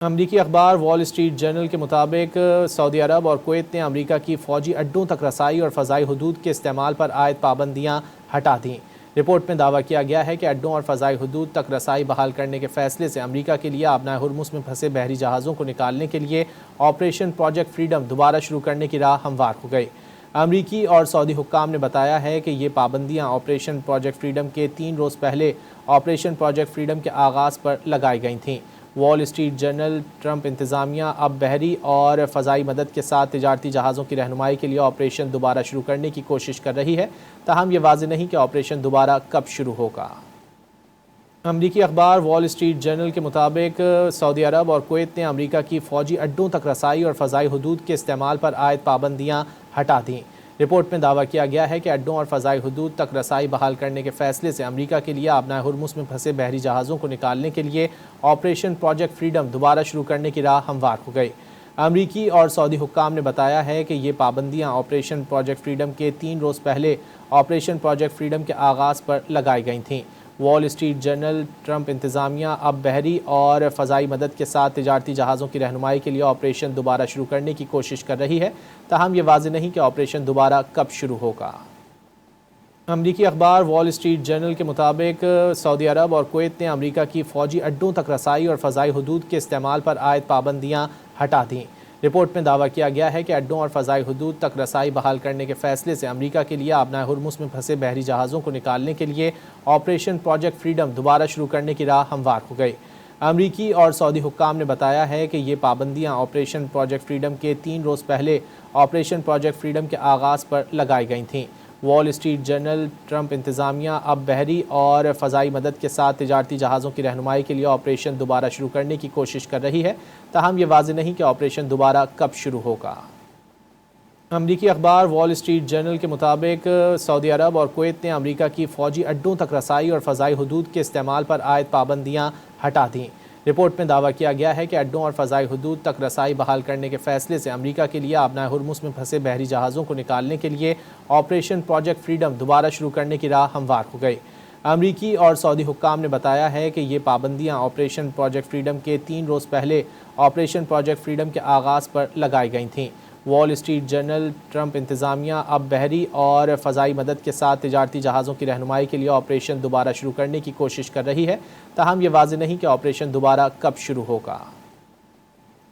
امریکی اخبار وال اسٹریٹ جرنل کے مطابق سعودی عرب اور کویت نے امریکہ کی فوجی اڈوں تک رسائی اور فضائی حدود کے استعمال پر عائد پابندیاں ہٹا دیں۔ رپورٹ میں دعویٰ کیا گیا ہے کہ اڈوں اور فضائی حدود تک رسائی بحال کرنے کے فیصلے سے امریکہ کے لیے آبنائے ہرمز میں پھنسے بحری جہازوں کو نکالنے کے لیے آپریشن پروجیکٹ فریڈم دوبارہ شروع کرنے کی راہ ہموار ہو گئی۔ امریکی اور سعودی حکام نے بتایا ہے کہ یہ پابندیاں آپریشن پروجیکٹ فریڈم کے 3 روز پہلے آپریشن پروجیکٹ فریڈم کے آغاز پر لگائی گئی تھیں۔ وال اسٹریٹ جرنل ٹرمپ انتظامیہ اب بحری اور فضائی مدد کے ساتھ تجارتی جہازوں کی رہنمائی کے لیے آپریشن دوبارہ شروع کرنے کی کوشش کر رہی ہے، تاہم یہ واضح نہیں کہ آپریشن دوبارہ کب شروع ہوگا۔ امریکی اخبار وال اسٹریٹ جرنل کے مطابق سعودی عرب اور کویت نے امریکہ کی فوجی اڈوں تک رسائی اور فضائی حدود کے استعمال پر عائد پابندیاں ہٹا دیں۔ رپورٹ میں دعویٰ کیا گیا ہے کہ اڈوں اور فضائی حدود تک رسائی بحال کرنے کے فیصلے سے امریکہ کے لیے آبنائے ہرمز میں پھنسے بحری جہازوں کو نکالنے کے لیے آپریشن پروجیکٹ فریڈم دوبارہ شروع کرنے کی راہ ہموار ہو گئی۔ امریکی اور سعودی حکام نے بتایا ہے کہ یہ پابندیاں آپریشن پروجیکٹ فریڈم کے 3 روز پہلے آپریشن پروجیکٹ فریڈم کے آغاز پر لگائی گئی تھیں۔ وال اسٹریٹ جرنل ٹرمپ انتظامیہ اب بحری اور فضائی مدد کے ساتھ تجارتی جہازوں کی رہنمائی کے لیے آپریشن دوبارہ شروع کرنے کی کوشش کر رہی ہے، تاہم یہ واضح نہیں کہ آپریشن دوبارہ کب شروع ہوگا۔ امریکی اخبار وال اسٹریٹ جرنل کے مطابق سعودی عرب اور کویت نے امریکہ کی فوجی اڈوں تک رسائی اور فضائی حدود کے استعمال پر عائد پابندیاں ہٹا دیں۔ رپورٹ میں دعویٰ کیا گیا ہے کہ اڈوں اور فضائی حدود تک رسائی بحال کرنے کے فیصلے سے امریکہ کے لیے آبنائے ہرمز میں پھنسے بحری جہازوں کو نکالنے کے لیے آپریشن پروجیکٹ فریڈم دوبارہ شروع کرنے کی راہ ہموار ہو گئی۔ امریکی اور سعودی حکام نے بتایا ہے کہ یہ پابندیاں آپریشن پروجیکٹ فریڈم کے 3 روز پہلے آپریشن پروجیکٹ فریڈم کے آغاز پر لگائی گئی تھیں۔ وال اسٹریٹ جرنل ٹرمپ انتظامیہ اب بحری اور فضائی مدد کے ساتھ تجارتی جہازوں کی رہنمائی کے لیے آپریشن دوبارہ شروع کرنے کی کوشش کر رہی ہے، تاہم یہ واضح نہیں کہ آپریشن دوبارہ کب شروع ہوگا۔ امریکی اخبار وال اسٹریٹ جرنل کے مطابق سعودی عرب اور کویت نے امریکہ کی فوجی اڈوں تک رسائی اور فضائی حدود کے استعمال پر عائد پابندیاں ہٹا دیں۔ رپورٹ میں دعویٰ کیا گیا ہے کہ اڈوں اور فضائی حدود تک رسائی بحال کرنے کے فیصلے سے امریکہ کے لیے آبنائے ہرمز میں پھنسے بحری جہازوں کو نکالنے کے لیے آپریشن پروجیکٹ فریڈم دوبارہ شروع کرنے کی راہ ہموار ہو گئی۔ امریکی اور سعودی حکام نے بتایا ہے کہ یہ پابندیاں آپریشن پروجیکٹ فریڈم کے 3 روز پہلے آپریشن پروجیکٹ فریڈم کے آغاز پر لگائی گئی تھیں۔ وال اسٹریٹ جرنل ٹرمپ انتظامیہ اب بحری اور فضائی مدد کے ساتھ تجارتی جہازوں کی رہنمائی کے لیے آپریشن دوبارہ شروع کرنے کی کوشش کر رہی ہے، تاہم یہ واضح نہیں کہ آپریشن دوبارہ کب شروع ہوگا۔